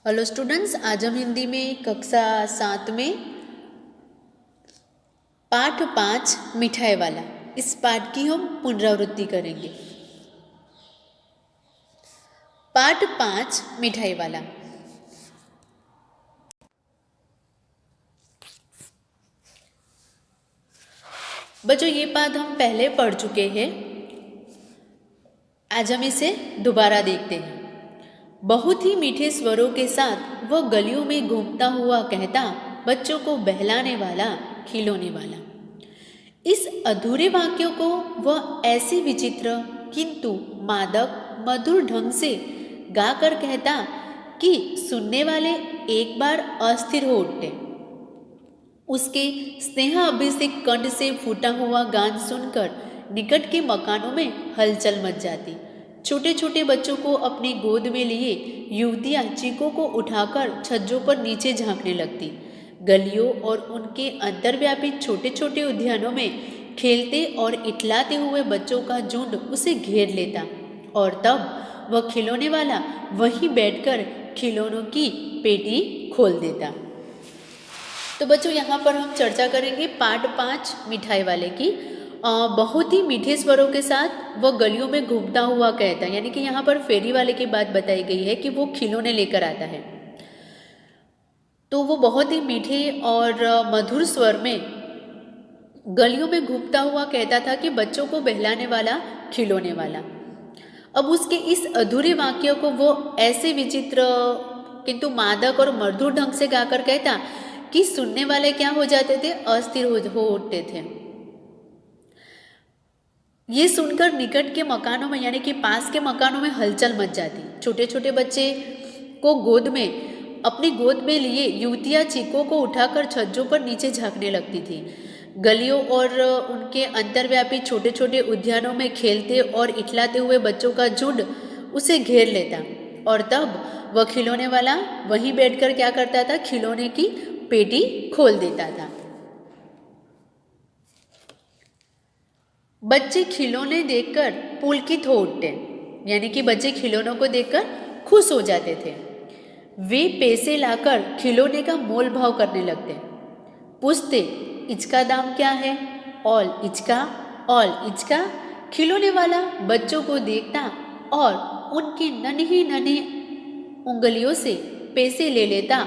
Hello students, आज हम हिंदी में कक्षा 7 में पाठ 5 मिठाई वाला इस पाठ की हम पुनरावृत्ति करेंगे। पाठ 5 मिठाई वाला। बच्चों, ये पाठ हम पहले पढ़ चुके हैं। आज हम इसे दोबारा देखते हैं। बहुत ही मीठे स्वरों के साथ वह गलियों में घूमता हुआ कहता, बच्चों को बहलाने वाला, खिलौने वाला। इस अधूरे वाक्यों को वह ऐसे विचित्र किंतु मादक मधुर ढंग से गाकर कहता कि सुनने वाले एक बार अस्थिर हो उठते। उसके स्नेह अभिषेक कंठ से फूटा हुआ गान सुनकर निकट के मकानों में हलचल मच जाती। छोटे छोटे बच्चों को अपनी गोद में लिए युवतियां चीखों को उठाकर छज्जों पर नीचे झांकने लगती। गलियों और उनके अंतर्व्यापी छोटे छोटे उद्यानों में खेलते और इठलाते हुए बच्चों का झुंड उसे घेर लेता और तब वह खिलौने वाला वहीं बैठकर खिलौनों की पेटी खोल देता। तो बच्चों, यहाँ पर हम चर्चा करेंगे पाठ 5 मिठाई वाले की। बहुत ही मीठे स्वरों के साथ वह गलियों में घूमता हुआ कहता, यानी कि यहाँ पर फेरी वाले की बात बताई गई है कि वो खिलौने लेकर आता है। तो वो बहुत ही मीठे और मधुर स्वर में गलियों में घूमता हुआ कहता था कि बच्चों को बहलाने वाला, खिलौने वाला। अब उसके इस अधूरे वाक्य को वो ऐसे विचित्र किंतु मादक और मधुर ढंग से गाकर कहता कि सुनने वाले क्या हो जाते थे, अस्थिर हो उठते थे। ये सुनकर निकट के मकानों में, यानी कि पास के मकानों में हलचल मच जाती। छोटे छोटे बच्चे को अपनी गोद में लिए युवतियां चीखों को उठाकर छज्जों पर नीचे झांकने लगती थी। गलियों और उनके अंतर्व्यापी छोटे छोटे उद्यानों में खेलते और इठलाते हुए बच्चों का झुंड उसे घेर लेता और तब वह खिलौने वाला वहीं बैठकर क्या करता था, खिलौने की पेटी खोल देता था। बच्चे खिलौने देखकर पुलकित हो उठते, यानी कि बच्चे खिलौनों को देखकर खुश हो जाते थे। वे पैसे लाकर खिलौने का मोल भाव करने लगते। पूछते, इसका दाम क्या है? ऑल इचका। खिलौने वाला बच्चों को देखता और उनकी नन्ही नन्ही उंगलियों से पैसे ले लेता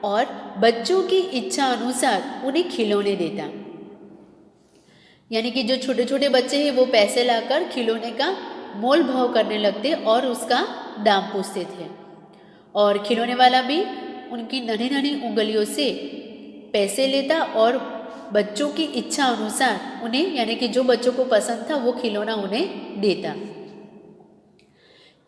और बच्चों की इच्छा अनुसार उन्हें खिलौने देता। यानी कि जो छोटे छोटे बच्चे हैं वो पैसे लाकर खिलौने का मोल भाव करने लगते और उसका दाम पूछते थे, और खिलौने वाला भी उनकी नन्ही नन्ही उंगलियों से पैसे लेता और बच्चों की इच्छा अनुसार उन्हें, यानी कि जो बच्चों को पसंद था वो खिलौना उन्हें देता।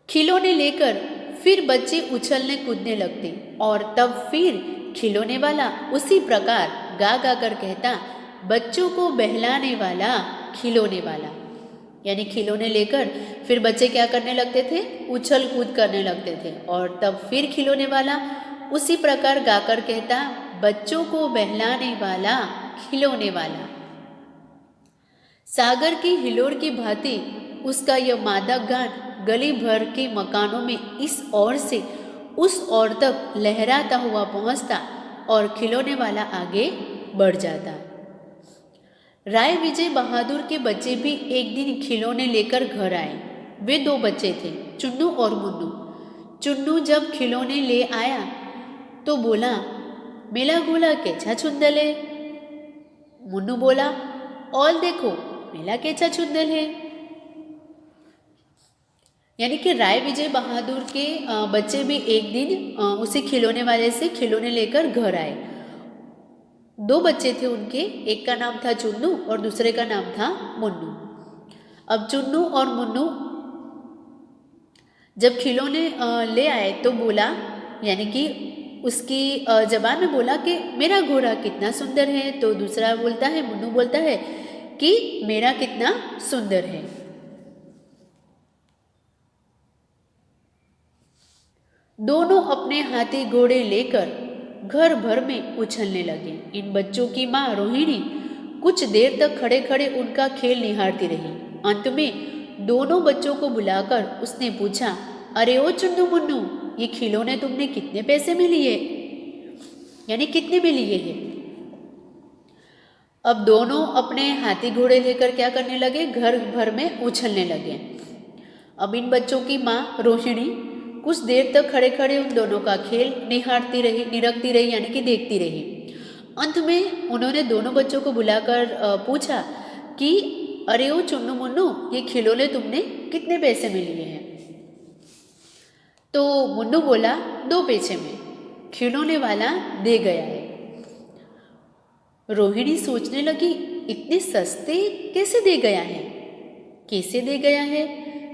खिलौने लेकर फिर बच्चे उछलने कूदने लगते और तब फिर खिलौने वाला उसी प्रकार गा गा कर कहता, बच्चों को बहलाने वाला, खिलौने वाला। यानी खिलौने लेकर फिर बच्चे क्या करने लगते थे, उछल कूद करने लगते थे और तब फिर खिलौने वाला उसी प्रकार गाकर कहता, बच्चों को बहलाने वाला, खिलौने वाला। सागर की हिलोर की भांति उसका यह मादक गान गली भर के मकानों में इस ओर से उस ओर तक लहराता हुआ पहुंचता और खिलौने वाला आगे बढ़ जाता। राय विजय बहादुर के बच्चे भी एक दिन खिलौने लेकर घर आए। वे 2 बच्चे थे, चुन्नू और मुन्नू। चुन्नू जब खिलौने ले आया तो बोला, मेला गोला केछा छुंदल है। मुन्नू बोला, और देखो मेला केछा छुंदल है। यानी कि राय विजय बहादुर के बच्चे भी एक दिन उसी खिलौने वाले से खिलौने लेकर घर आए। 2 बच्चे थे उनके, एक का नाम था चुन्नू और दूसरे का नाम था मुन्नू। अब चुन्नू और मुन्नू जब खिलौने ले आए तो बोला, यानी कि उसकी जबान में बोला कि मेरा घोड़ा कितना सुंदर है। तो दूसरा बोलता है, मुन्नू बोलता है कि मेरा कितना सुंदर है। दोनों अपने हाथी घोड़े लेकर घर भर में उछलने लगे। इन बच्चों की माँ रोहिणी कुछ देर तक खड़े खड़े उनका खेल निहारती रही। अंत में दोनों बच्चों को बुलाकर उसने पूछा, अरे ओ चुन्नू मुन्नू, ये खिलौने तुमने कितने पैसे में लिए, यानी कितने में लिए हैं। अब दोनों अपने हाथी घोड़े लेकर क्या करने लगे, घर भर में उछलने लगे। अब इन बच्चों की माँ रोहिणी कुछ देर तक खड़े खड़े उन दोनों का खेल निरखती रही यानी कि देखती रही। अंत में उन्होंने दोनों बच्चों को बुलाकर पूछा कि अरे ओ चुन्नू मुन्नू, ये खिलौने तुमने कितने पैसे में लिए हैं। तो मुन्नू बोला 2 पैसे में, खिलौने वाला दे गया है। रोहिणी सोचने लगी, इतने सस्ते कैसे दे गया है, कैसे दे गया है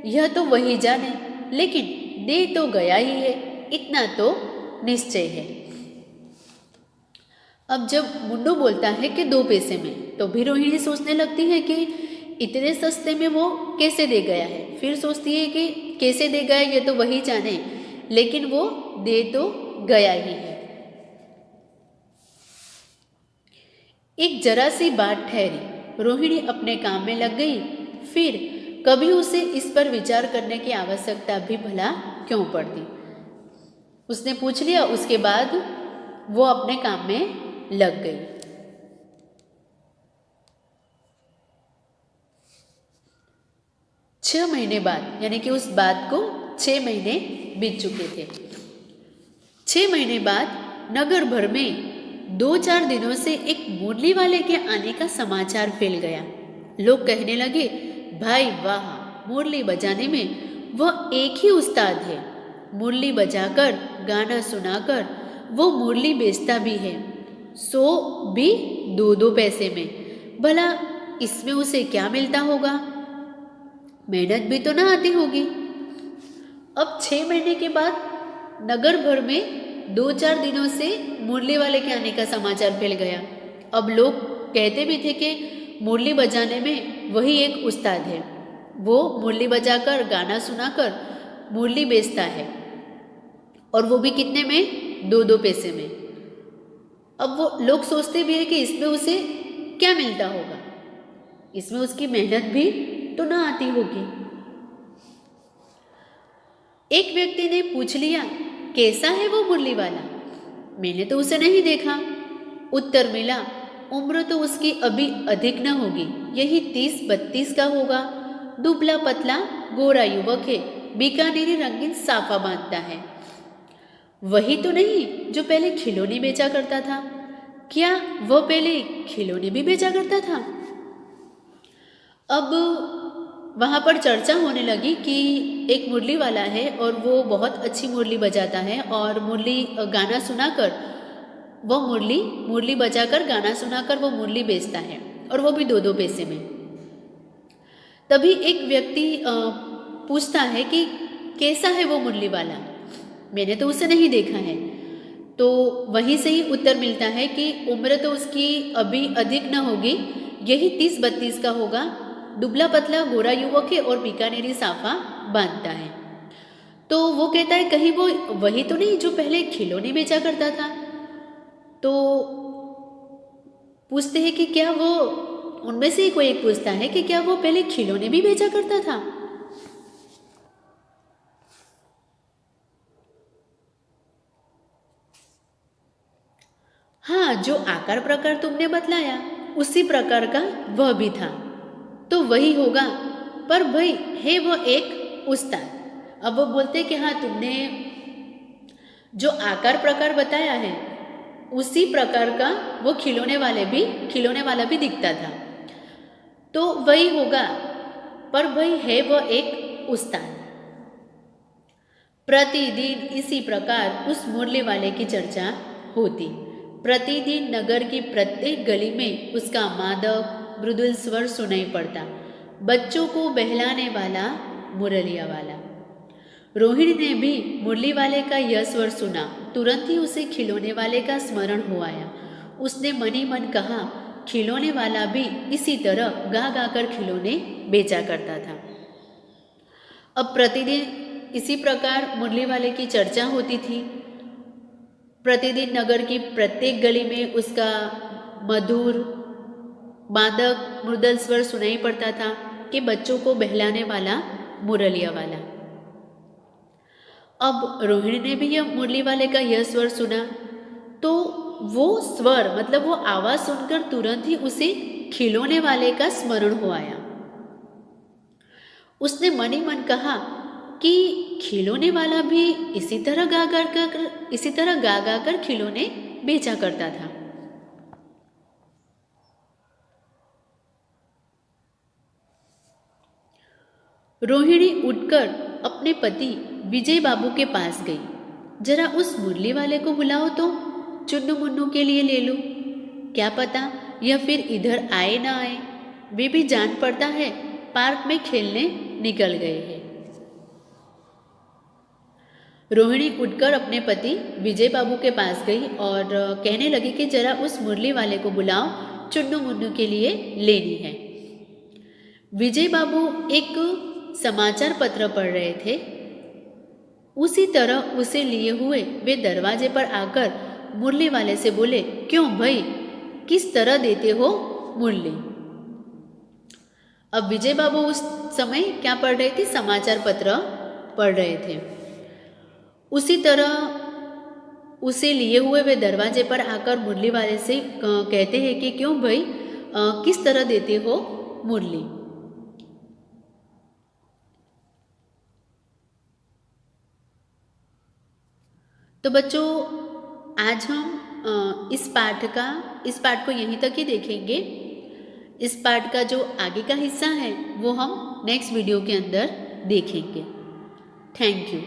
यह तो वही जाने, लेकिन दे तो गया ही है, इतना तो निश्चय है। अब जब मुन्नू बोलता है कि 2 पैसे में, तो भी रोहिणी सोचने लगती है कि इतने सस्ते में वो कैसे दे गया है। फिर सोचती है कि कैसे दे गया ये तो वही जाने, लेकिन वो दे तो गया ही है। एक जरा सी बात ठहरी, रोहिणी अपने काम में लग गई। फिर कभी उसे इस पर विचार करने की आवश्यकता भी भला क्यों पड़ती। उसने पूछ लिया, उसके बाद वो अपने काम में लग गई। छह महीने बाद, यानी कि उस बात को 6 महीने बीत चुके थे। 6 महीने बाद नगर भर में 2-4 दिनों से एक मुरली वाले के आने का समाचार फैल गया। लोग कहने लगे, भाई वाह, मुरली बजाने में वह एक ही उस्ताद है। मुरली बजाकर गाना सुनाकर वो मुरली बेचता भी है, 100 भी 2-2 पैसे में। भला इसमें उसे क्या मिलता होगा, मेहनत भी तो ना आती होगी। अब 6 महीने के बाद नगर भर में 2-4 दिनों से मुरली वाले के आने का समाचार फैल गया। अब लोग कहते भी थे कि मुरली बजाने में वही एक उस्ताद है, वो मुरली बजाकर गाना सुनाकर मुरली बेचता है, और वो भी कितने में, 2-2 पैसे में। अब वो लोग सोचते भी है कि इसमें उसे क्या मिलता होगा, इसमें उसकी मेहनत भी तो ना आती होगी। एक व्यक्ति ने पूछ लिया, कैसा है वो मुरली वाला, मैंने तो उसे नहीं देखा। उत्तर मिला, उम्र तो उसकी अभी अधिक न होगी, यही 30-32 का होगा। दुबला पतला गोरा युवक है, बीकानेरी रंगीन साफा बांधता है। वही तो नहीं जो पहले खिलौने बेचा करता था। क्या वह पहले खिलौने भी बेचा करता था? अब वहाँ पर चर्चा होने लगी कि एक मुरली वाला है और वो बहुत अच्छी मुरली बजाता है, और मुरली गाना सुनाकर वो मुरली बजाकर गाना सुनाकर वो मुरली बेचता है, और वो भी 2-2 पैसे में। तभी एक व्यक्ति पूछता है कि कैसा है वो मुरली वाला, मैंने तो उसे नहीं देखा है। तो वहीं से ही उत्तर मिलता है कि उम्र तो उसकी अभी अधिक न होगी, यही 30-32 का होगा। दुबला पतला गोरा युवक है और बीकानेरी साफा बांधता है। तो वो कहता है, कहीं वो वही तो नहीं जो पहले खिलौने बेचा करता था? तो पूछते हैं कि क्या वो, उनमें से कोई एक पूछता है कि क्या वो पहले खिलौने भी बेचा करता था? हाँ, जो आकार प्रकार तुमने बतलाया उसी प्रकार का वह भी था, तो वही होगा। पर भाई है वो एक उस्ताद। अब वो बोलते कि हाँ, तुमने जो आकार प्रकार बताया है उसी प्रकार का वो खिलौने वाला भी दिखता था, तो वही होगा। पर भाई है वो एक उस्ताद। प्रतिदिन इसी प्रकार उस मुरली वाले की चर्चा होती। प्रतिदिन नगर की प्रत्येक गली में उसका मादक मृदुल स्वर सुनाई पड़ता, बच्चों को बहलाने वाला मुरलिया वाला। रोहिणी ने भी मुरली वाले का यह स्वर सुना, तुरंत ही उसे खिलौने वाले का स्मरण हो आया। उसने मन ही मन कहा, खिलौने वाला भी इसी तरह गा गा कर खिलौने बेचा करता था। अब प्रतिदिन इसी प्रकार मुरली वाले की चर्चा होती थी। प्रतिदिन नगर की प्रत्येक गली में उसका मधुर मादक मृदुल स्वर सुनाई पड़ता था कि बच्चों को बहलाने वाला मुरलिया वाला। अब रोहिणी ने भी यह मुरली वाले का यह स्वर सुना, तो वो स्वर मतलब वो आवाज़ सुनकर तुरंत ही उसे खिलौने वाले का स्मरण हो आया। उसने मन ही मन कहा कि खिलौने वाला भी इसी तरह गा गा कर खिलौने बेचा करता था। रोहिणी उठकर अपने पति विजय बाबू के पास गई। जरा उस मुरली वाले को बुलाओ तो चुन्नू मुन्नू के लिए ले लो, क्या पता यह फिर इधर आए ना आए। वे भी जान पड़ता है पार्क में खेलने निकल गए हैं। रोहिणी उठकर अपने पति विजय बाबू के पास गई और कहने लगी कि जरा उस मुरली वाले को बुलाओ, चुन्नू मुन्नू के लिए लेनी है। विजय बाबू एक समाचार पत्र पढ़ रहे थे। उसी तरह उसे लिए हुए वे दरवाजे पर आकर मुरली वाले से बोले, क्यों भाई, किस तरह देते हो मुरली? अब विजय बाबू उस समय क्या पढ़ रहे थे? समाचार पत्र पढ़ रहे थे। उसी तरह उसे लिए हुए वे दरवाजे पर आकर मुरली वाले से कहते हैं कि क्यों भाई, किस तरह देते हो मुरली? तो बच्चों, आज हम इस पाठ को यहीं तक ही देखेंगे। इस पाठ का जो आगे का हिस्सा है वो हम नेक्स्ट वीडियो के अंदर देखेंगे। Thank you.